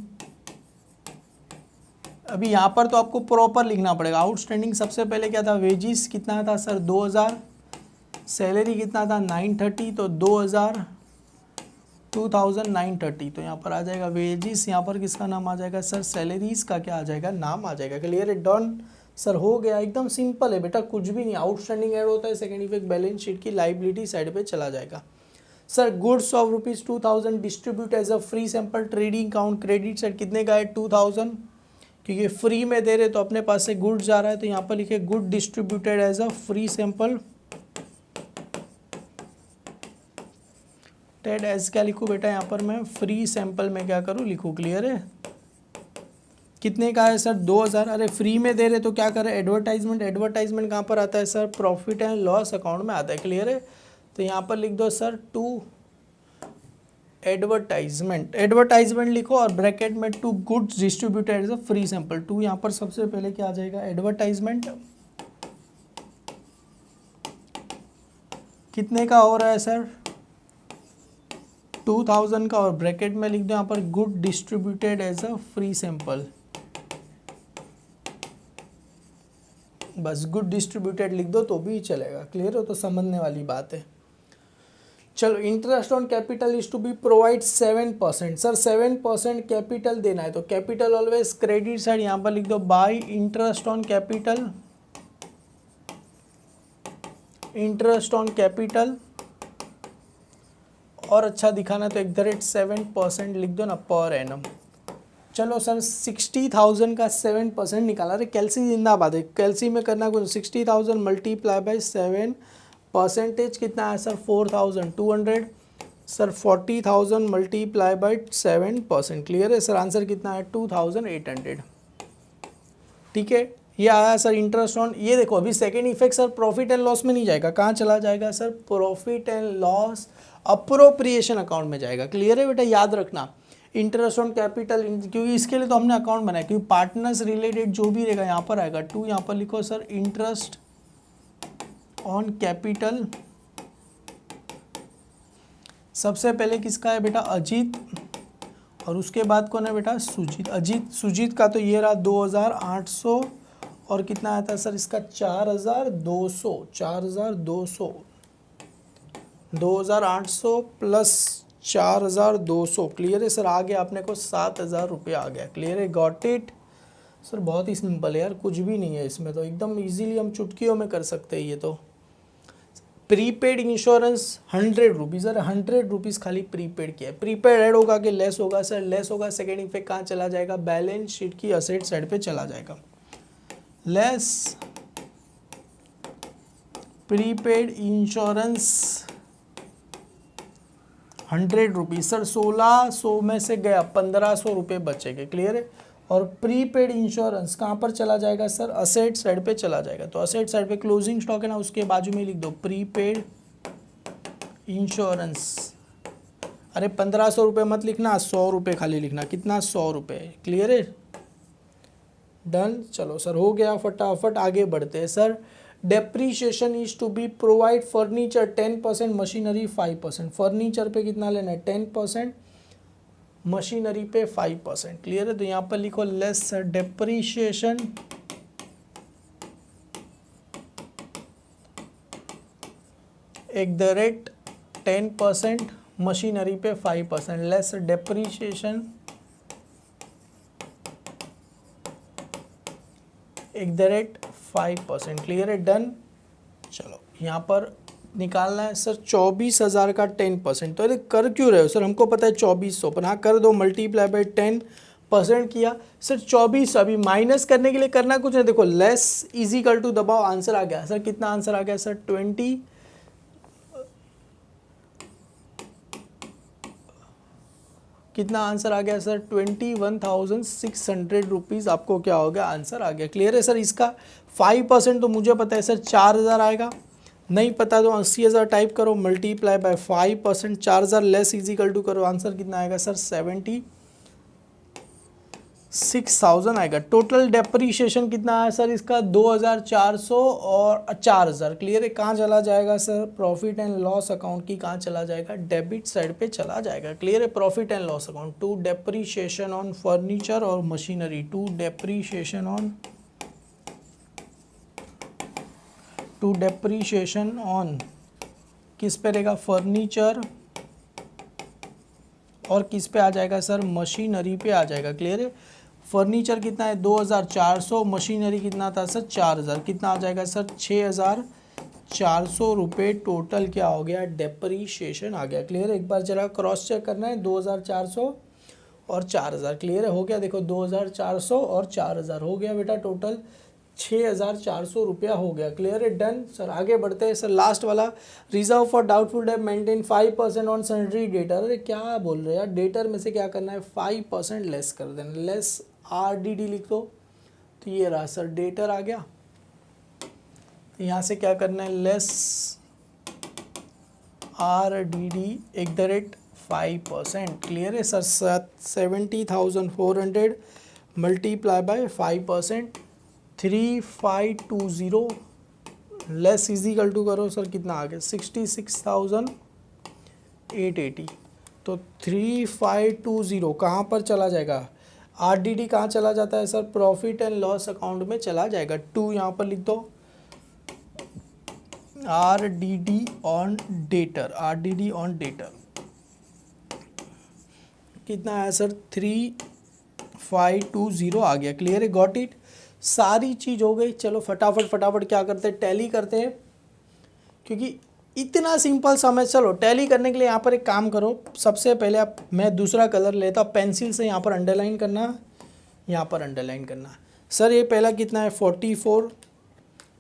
अभी यहाँ पर तो आपको प्रॉपर लिखना पड़ेगा। आउटस्टैंडिंग सबसे पहले क्या था, वेजिस कितना था सर 2000, सैलरी कितना था 930, तो 2930, तो यहाँ पर आ जाएगा वेजिस, यहाँ पर किसका नाम आ जाएगा सर, सैलरीज का क्या आ जाएगा, नाम आ जाएगा। क्लियर है, डन सर, हो गया, एकदम सिंपल है बेटा, कुछ भी नहीं। आउटस्टैंडिंग ऐड होता है, सेकेंड इफेक्ट बैलेंस शीट की लाइबिलिटी साइड पे चला जाएगा। Sir goods of ₹2000 distribute as a free sample trading account credit side कितने का है 2000, क्योंकि फ्री में दे रहे तो अपने पास से गुड्स जा रहा है, तो यहाँ पर लिखे good distributed as a free sample टेड एज क्या लिखूँ बेटा, यहाँ पर मैं फ्री सैंपल में क्या करूँ लिखूँ। क्लियर है, कितने का है सर 2000। अरे फ्री में दे रहे तो क्या करें, एडवर्टाइजमेंट। एडवर्टाइजमेंट कहाँ पर आता है sir, profit and loss account में आता है। क्लियर है, तो यहाँ पर लिख दो सर टू एडवर्टाइजमेंट, एडवर्टाइजमेंट लिखो और ब्रैकेट में to goods distributed as a free sample. To यहाँ पर सबसे पहले क्या आ जाएगा, एडवर्टाइजमेंट कितने का हो रहा है सर 2000 का, और ब्रैकेट में लिख दो यहाँ पर good distributed as a free sample. बस गुड डिस्ट्रीब्यूटेड लिख दो तो भी चलेगा। क्लियर हो, तो समझने वाली बात है। चलो, interest on capital is to be provide 7%। सर 7% कैपिटल देना है, तो कैपिटल ऑलवेज क्रेडिट साइड, यहाँ पर लिख दो bye interest on capital, interest on capital, और अच्छा दिखाना तो @ 7% लिख दो ना पर एनम। चलो सर 60,000 का 7% निकाला। अरे कैल्सी जिंदाबाद है, कैल्सी में करना कुछ 60,000 मल्टीप्लाई बाय 7 परसेंटेज कितना है sir 4,200। Sir 40,000 multiply by 7%। Clear है सर, आंसर कितना है 2,800। ठीक है, ये आया सर इंटरेस्ट ऑन। ये देखो अभी second effect sir profit and loss में नहीं जाएगा, कहाँ चला जाएगा sir, profit and loss appropriation account में जाएगा। क्लियर है बेटा, याद रखना इंटरेस्ट ऑन कैपिटल, क्योंकि इसके लिए तो हमने अकाउंट बनाया, क्योंकि पार्टनर्स रिलेटेड जो भी रहेगा यहाँ पर आएगा। टू यहाँ पर लिखो सर इंटरेस्ट ऑन कैपिटल। सबसे पहले किसका है बेटा, अजीत, और उसके बाद कौन है बेटा, सुजीत। अजीत सुजीत का तो ये रहा 2,800, और कितना आया था सर इसका 4,200, 4,200, 2,800 प्लस 4,200। क्लियर है सर, आ गया अपने को 7,000 रुपये आ गया। क्लियर है, गॉट इट सर, बहुत ही सिंपल है यार, कुछ भी नहीं है इसमें, तो एकदम इजीली हम चुटकियों में कर सकते हैं ये तो। प्रीपेड इंश्योरेंस 100 रुपीज़, अरे 100 रुपीज़ खाली प्रीपेड किया है। प्रीपेड ऐड होगा कि लेस होगा सर, लेस होगा। सेकेंड इफेक्ट कहाँ चला जाएगा, बैलेंस शीट की असेट साइड पे चला जाएगा। Less prepaid insurance 100 rupees, sir 1600 में से गया 1,500 रुपये बचेंगे। क्लियर है, और प्रीपेड इंश्योरेंस कहाँ पर चला जाएगा सर, असेट साइड पे चला जाएगा। तो असेट साइड पे क्लोजिंग स्टॉक है ना, उसके बाजू में लिख दो प्रीपेड इंश्योरेंस। अरे 1,500 रुपये मत लिखना, 100 रुपये खाली लिखना। कितना, 100 रुपये। क्लियर है, डन। चलो सर हो गया, फटाफट आगे बढ़ते हैं। Sir depreciation is to be provide furniture 10%, machinery 5%। Furniture पे कितना लेना है 10%, मशीनरी पे 5%। क्लियर है? तो यहाँ पर लिखो लेस डेप्रीशिएशन @ 10%, मशीनरी पे 5%, लेस डेप्रीशिएशन @ 5%। क्लियर है? डन। चलो यहाँ पर निकालना है सर 24,000 का 10%। तो अरे कर क्यों रहे हो सर, हमको पता है 2400, पर हाँ कर दो, मल्टीप्लाई बाय 10% किया सर 24। अभी माइनस करने के लिए करना कुछ नहीं, देखो लेस इजिकल टू दबाओ, आंसर आ गया सर। कितना आंसर आ गया सर? 20। कितना आंसर आ गया सर? 21,600 रुपीज़ आपको क्या हो गया? आंसर आ गया। क्लियर है सर? इसका 5% तो मुझे पता है सर 4,000 आएगा, नहीं पता तो 80,000 टाइप करो, multiply by 5%, 4,000 less is equal to करो, आंसर कितना आएगा सर? 76,000 आएगा। टोटल डेप्रीशिएशन कितना है सर इसका? 2,400 और 4,000। क्लियर है? कहाँ चला जाएगा sir? Profit and loss account की कहाँ चला जाएगा? डेबिट साइड पे चला जाएगा। क्लियर है? Profit and loss account, to depreciation on furniture और मशीनरी, टू डेप्रीशिएशन ऑन किस पे रहेगा? फर्नीचर, और किस पे आ जाएगा सर? मशीनरी पे आ जाएगा। क्लियर है? फर्नीचर कितना है? 2,400, मशीनरी कितना था सर? 4,000। कितना आ जाएगा सर? 6,400 रुपये टोटल क्या हो गया? डेप्रीशिएशन आ गया। क्लियर है? एक बार जरा क्रॉस चेक करना है, 2,400 और 4,000। क्लियर है? हो गया, देखो 2,400 और 4,000 हो गया बेटा, टोटल 6,400 रुपया हो गया। क्लियर है? Done sir. आगे बढ़ते हैं सर, लास्ट वाला, reserve for doubtful date maintain 5% on sundry debtor. अरे क्या बोल रहे हैं यार, डेटर में से क्या करना है? 5% लेस कर देना, लेस RDD लिख दो। तो ये रहा सर डेटर आ गया। तो यहाँ से क्या करना है? Less RDD @ 5%। क्लियर है sir? 70,400 multiply by 5%, 3520 less is equal to करो सर, कितना आ गया? 66,880। तो 3520 कहाँ पर चला जाएगा? RDD कहाँ चला जाता है sir? Profit and loss account में चला जाएगा। 2 यहाँ पर लिख दो, RDD on debtor, RDD on debtor कितना है सर? 3520 आ गया। क्लियर है? Got it? सारी चीज़ हो गई। चलो फटाफट क्या करते हैं? टैली करते हैं, क्योंकि इतना सिंपल समझ। चलो टैली करने के लिए यहाँ पर एक काम करो, सबसे पहले आप, मैं दूसरा कलर लेता हूँ, पेंसिल से यहाँ पर अंडरलाइन करना, यहाँ पर अंडरलाइन करना। सर ये पहला कितना है? 44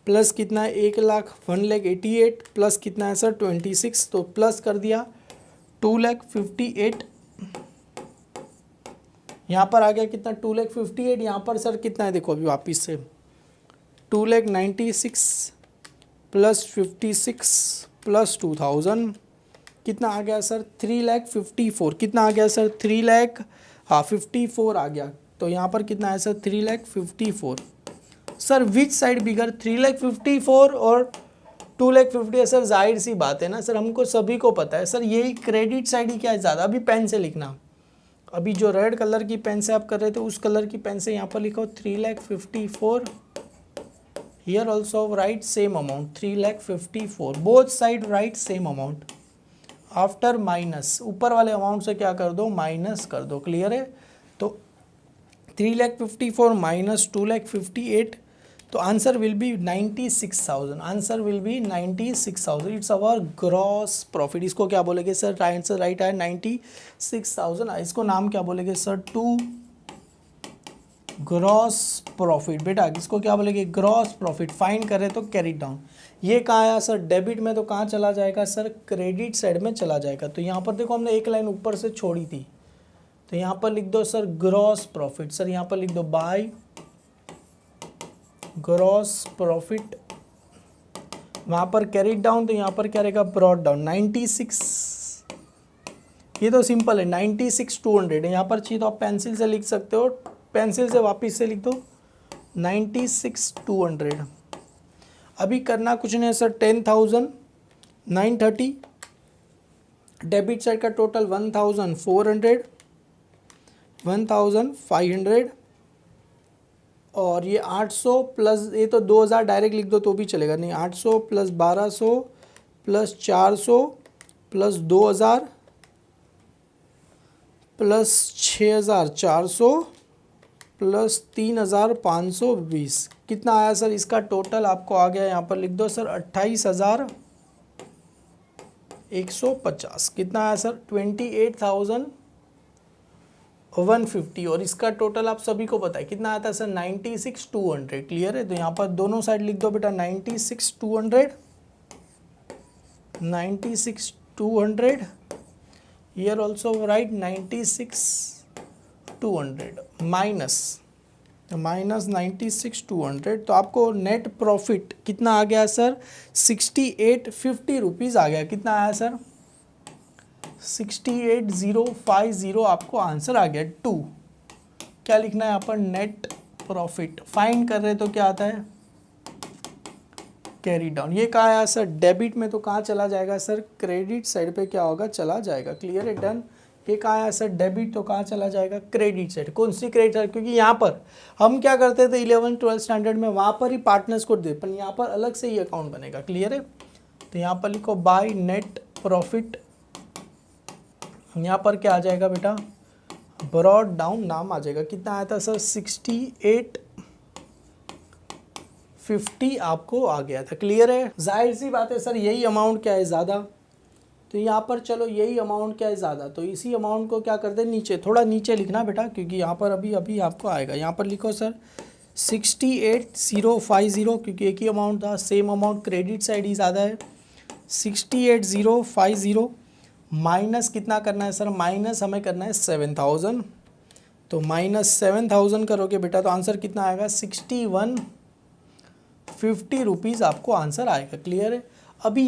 प्लस कितना है? 1,88,000 प्लस कितना है सर? 26। तो प्लस कर दिया 2,58,000। यहाँ पर आ गया कितना? 2,58,000। यहाँ पर सर कितना है? देखो अभी वापिस से 2,96,000 प्लस 56 प्लस 2,000 कितना आ गया सर? 3,54,000। कितना आ गया सर? 3,54 आ गया। तो यहाँ पर कितना है सर? 3,54,000। सर विच साइड बिगर? 3,54,000 और 2,50,000 सर, जाहिर सी बात है ना सर, हमको सभी को पता है सर, यही क्रेडिट साइड ही क्या है ज़्यादा। अभी पेन से लिखना, अभी जो रेड कलर की पेन से आप कर रहे थे उस कलर की पेन से यहाँ पर लिखो 3,54,000। Here also right same amount 3,54,000, both side right same amount. After minus, ऊपर वाले अमाउंट से क्या कर दो? माइनस कर दो। क्लियर है? तो 3,54,000 माइनस 2,58,000, तो answer will be 96,000। Answer will be 96,000। It's our gross profit. इसको क्या बोलेंगे सर? आंसर राइट है 96,000। इसको नाम क्या बोलेंगे सर? To gross profit. बेटा इसको क्या बोलेंगे? Gross profit. फाइंड करें तो कैरी डाउन। ये कहाँ आया सर? डेबिट में। तो कहाँ चला जाएगा सर? क्रेडिट साइड में चला जाएगा। तो यहाँ पर देखो हमने एक लाइन ऊपर से छोड़ी थी, तो यहाँ पर लिख दो सर ग्रॉस प्रॉफिट। सर यहाँ पर लिख दो बाय ग्रॉस प्रॉफिट। वहाँ पर कैरी डाउन, तो यहाँ पर क्या रहेगा? Brought down. 96, ये तो सिंपल है, 96,200 है। यहाँ पर चाहिए तो आप पेंसिल से लिख सकते हो, पेंसिल से वापस से लिख दो 96,200। अभी करना कुछ नहीं है सर, 10,930, डेबिट साइड का टोटल 1,400 1500 और ये 800 प्लस ये तो 2000 डायरेक्ट लिख दो तो भी चलेगा, नहीं 800 plus 1200 plus 400 plus 2000 plus 6400 plus 3520 कितना आया सर इसका टोटल आपको आ गया, यहाँ पर लिख दो सर 28,150। कितना आया सर 28,150 और इसका टोटल आप सभी को पता है कितना आता है सर 96,200। क्लियर है, तो यहाँ पर दोनों साइड लिख दो बेटा 96,200 96,200 here also write 96,200 माइनस 96,200 तो आपको नेट प्रॉफिट कितना आ गया सर 6850 रुपीज़ आ गया। कितना आया सर 68,050 आपको आंसर आ गया। 2 क्या लिखना है यहाँ पर नेट प्रॉफिट फाइंड कर रहे तो क्या आता है कैरी डाउन। ये कहाँ आया सर डेबिट में, तो कहाँ चला जाएगा सर क्रेडिट साइड पे क्या होगा चला जाएगा। क्लियर है डन। ये कहाँ आया सर डेबिट तो कहाँ चला जाएगा क्रेडिट साइड। कौन सी क्रेडिट साइड, क्योंकि यहाँ पर हम क्या करते थे 11th-12th स्टैंडर्ड में वहाँ पर ही पार्टनर्स को दे, पर यहाँ पर अलग से ही अकाउंट बनेगा। क्लियर है, तो यहाँ पर लिखो बाय नेट प्रॉफिट, यहाँ पर क्या आ जाएगा बेटा ब्रॉड डाउन नाम आ जाएगा। कितना आया था सर 6850 आपको आ गया था। क्लियर है, जाहिर सी बात है सर यही अमाउंट क्या है ज़्यादा, तो यहाँ पर चलो यही अमाउंट क्या है ज़्यादा, तो इसी अमाउंट को क्या करते हैं नीचे थोड़ा नीचे लिखना बेटा, क्योंकि यहाँ पर अभी आपको आएगा। यहाँ पर लिखो सर 68,050 क्योंकि एक ही अमाउंट था, सेम अमाउंट क्रेडिट साइड ही ज़्यादा है। 68,050 माइनस कितना करना है सर, माइनस हमें करना है 7,000, तो माइनस 7,000 करोगे बेटा तो आंसर कितना आएगा 6150 रुपीज़ आपको आंसर आएगा। क्लियर है। अभी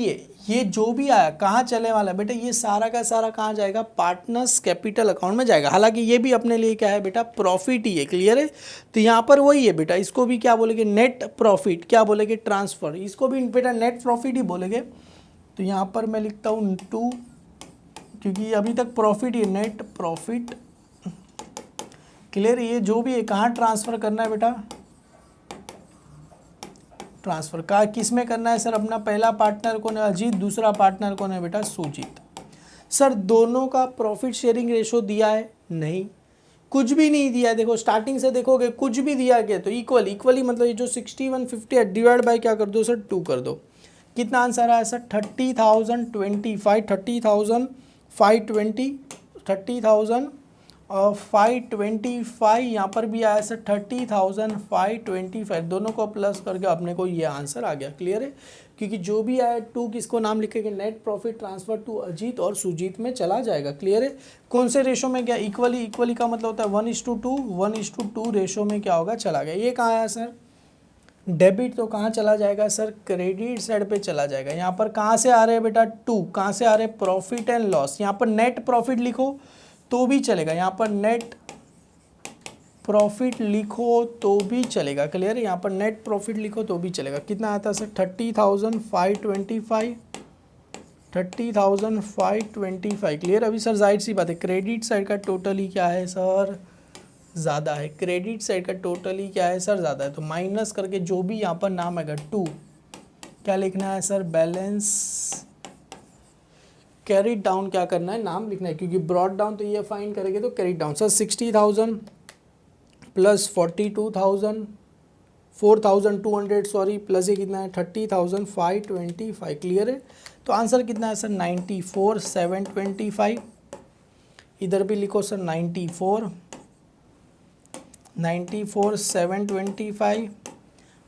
ये जो भी आया कहाँ चले वाला है बेटा, ये सारा का सारा कहाँ जाएगा पार्टनर्स कैपिटल अकाउंट में जाएगा। हालांकि ये भी अपने लिए क्या है बेटा प्रॉफिट ही है। क्लियर है, तो यहाँ पर वही है बेटा, इसको भी क्या बोलेंगे नेट प्रॉफिट, क्या बोलेंगे ट्रांसफ़र, इसको भी बेटा नेट प्रॉफिट ही बोलेंगे। तो यहाँ पर मैं लिखता हूँ 2 क्योंकि अभी तक प्रॉफिट ही नेट प्रॉफिट। क्लियर, ये जो भी है कहाँ ट्रांसफ़र करना है बेटा, ट्रांसफ़र का किस में करना है सर, अपना पहला पार्टनर कौन है अजीत, दूसरा पार्टनर कौन है बेटा सुजीत। सर दोनों का प्रॉफिट शेयरिंग रेशो दिया है नहीं, कुछ भी नहीं दिया है। देखो स्टार्टिंग से देखोगे कुछ भी दिया गया तो इक्वली मतलब ये जो 6150 है डिवाइड बाय क्या कर दो सर 2 कर दो। कितना आंसर आया सर 30,525 यहाँ पर भी आया सर 30,525 दोनों को प्लस करके अपने को ये आंसर आ गया। क्लियर है, क्योंकि जो भी आया 2 किसको नाम लिखेंगे net profit transfer to Ajit और सुजीत में चला जाएगा। क्लियर है, कौन से रेशो में क्या इक्वली का मतलब होता है 1:2 रेशो में क्या होगा चला गया। ये कहाँ आया सर डेबिट, तो कहाँ चला जाएगा सर क्रेडिट साइड पे चला जाएगा। यहाँ पर कहाँ से आ रहे हैं बेटा 2, कहाँ से आ रहे हैं प्रॉफिट एंड लॉस, यहाँ पर नेट प्रॉफिट लिखो तो भी चलेगा, यहाँ पर नेट प्रॉफिट लिखो तो भी चलेगा। क्लियर है, यहाँ पर नेट प्रॉफिट लिखो तो भी चलेगा। कितना आता है सर 30,525। क्लियर, अभी सर जाहिर सी बात है क्रेडिट साइड का टोटल ही क्या है सर ज़्यादा है, क्रेडिट साइड का टोटल ही क्या है सर ज़्यादा है, तो माइनस करके जो भी यहाँ पर नाम आएगा 2 क्या लिखना है सर बैलेंस कैरी डाउन क्या करना है नाम लिखना है, क्योंकि ब्रॉड डाउन तो ये फाइंड करेंगे तो carry down sir 60,000 plus 4,200 sorry plus ये कितना है 30,525। क्लियर है, तो आंसर कितना है सर 94,725। इधर भी लिखो सर 94,725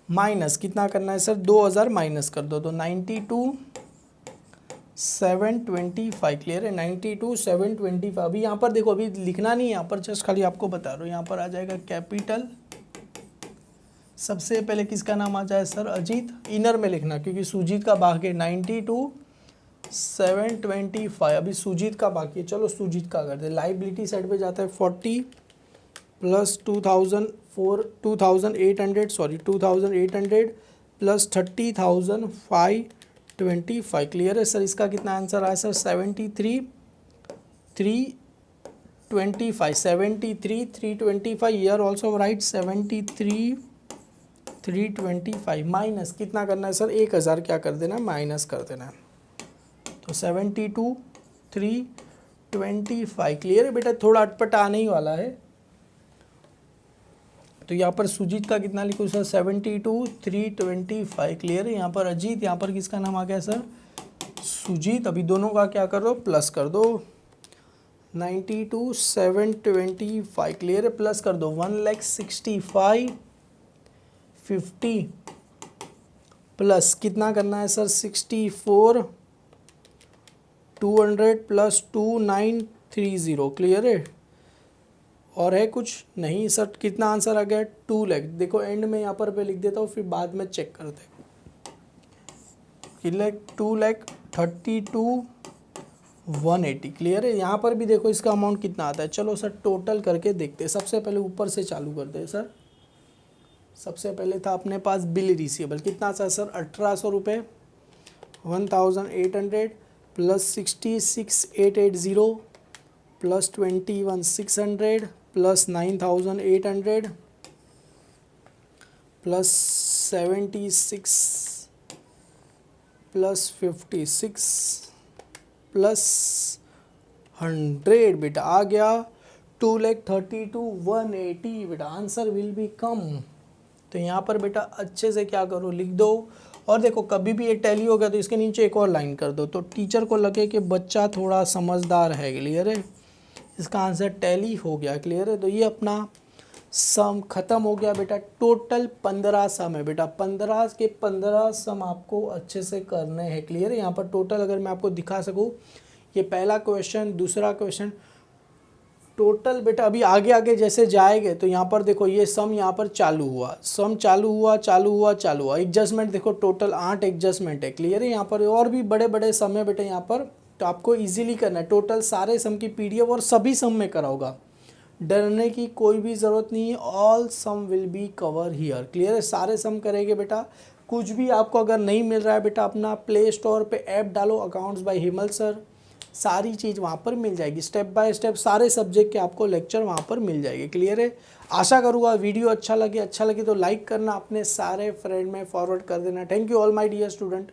माइनस कितना करना है सर 2,000 माइनस कर दो तो 92,725। क्लियर है 92,725। अभी यहाँ पर देखो अभी लिखना नहीं है, यहाँ पर जस्ट खाली आपको बता रहा हूँ। यहाँ पर आ जाएगा कैपिटल, सबसे पहले किसका नाम आ जाए सर अजीत, इनर में लिखना क्योंकि सुजीत का बाकी है 92,725। अभी सुजीत का बाकी है, चलो सुजीत का करते हैं। लाइबिलिटी साइड पे जाता है 40 प्लस 2,800 प्लस 30,525। क्लियर है सर, इसका कितना आंसर आया sir 73,325। 25 73 325 year also right 73 325 minus कितना करना है सर 1000 क्या कर देना माइनस कर देना है तो 72 325 क्लियर है बेटा थोड़ा अटपट आने ही वाला है तो यहाँ पर सुजीत का कितना लिखो सर 72 325 क्लियर है यहाँ पर अजीत यहाँ पर किसका नाम आ गया सर सुजीत अभी दोनों का क्या कर दो प्लस कर दो 92 725 क्लियर है प्लस कर दो 1,65,50 प्लस कितना करना है सर 64 200 प्लस 2930 क्लियर है और है कुछ नहीं सर कितना आंसर आ गया 2 लाख देखो एंड में यहाँ पर मैं लिख देता हूँ फिर बाद में चेक करते हैं 2,32,180 क्लियर है यहाँ पर भी देखो इसका अमाउंट कितना आता है चलो सर टोटल करके देखते हैं सबसे पहले ऊपर से चालू करते हैं सर सबसे पहले था अपने पास बिल रिसीवेबल कितना था सर 1800 रुपये 1,800 plus 66,880 plus 21,600 plus 9,800 plus 76 plus 56 plus 100 बेटा आ गया 2,32,180 बेटा आंसर विल बी कम तो यहाँ पर बेटा अच्छे से क्या करो लिख दो और देखो कभी भी ये टैली हो गया तो इसके नीचे एक और लाइन कर दो तो टीचर को लगे कि बच्चा थोड़ा समझदार है क्लियर है इसका आंसर टैली हो गया क्लियर है तो ये अपना सम खत्म हो गया बेटा टोटल 15 सम है बेटा 15 के 15 सम आपको अच्छे से करने हैं क्लियर है यहाँ पर टोटल अगर मैं आपको दिखा सकूँ ये पहला क्वेश्चन दूसरा क्वेश्चन टोटल बेटा अभी आगे आगे जैसे जाएंगे तो यहाँ पर देखो ये सम यहाँ पर चालू हुआ सम चालू हुआ एडजस्टमेंट देखो टोटल 8 एडजस्टमेंट है क्लियर है यहाँ पर और भी बड़े बड़े सम है बेटा यहाँ पर तो आपको इजीली करना है टोटल सारे सम की पीडीएफ और सभी सम में करा होगा डरने की कोई भी ज़रूरत नहीं है all sum will be cover here clear है सारे सम करेंगे बेटा कुछ भी आपको अगर नहीं मिल रहा है बेटा अपना प्ले स्टोर पे ऐप डालो अकाउंट्स बाय हिमल सर सारी चीज़ वहाँ पर मिल जाएगी स्टेप बाय स्टेप सारे सब्जेक्ट के आपको लेक्चर वहाँ पर मिल जाएगी क्लियर है आशा करूँगा वीडियो अच्छा लगे तो लाइक करना अपने सारे फ्रेंड में फॉरवर्ड कर देना thank you all my dear student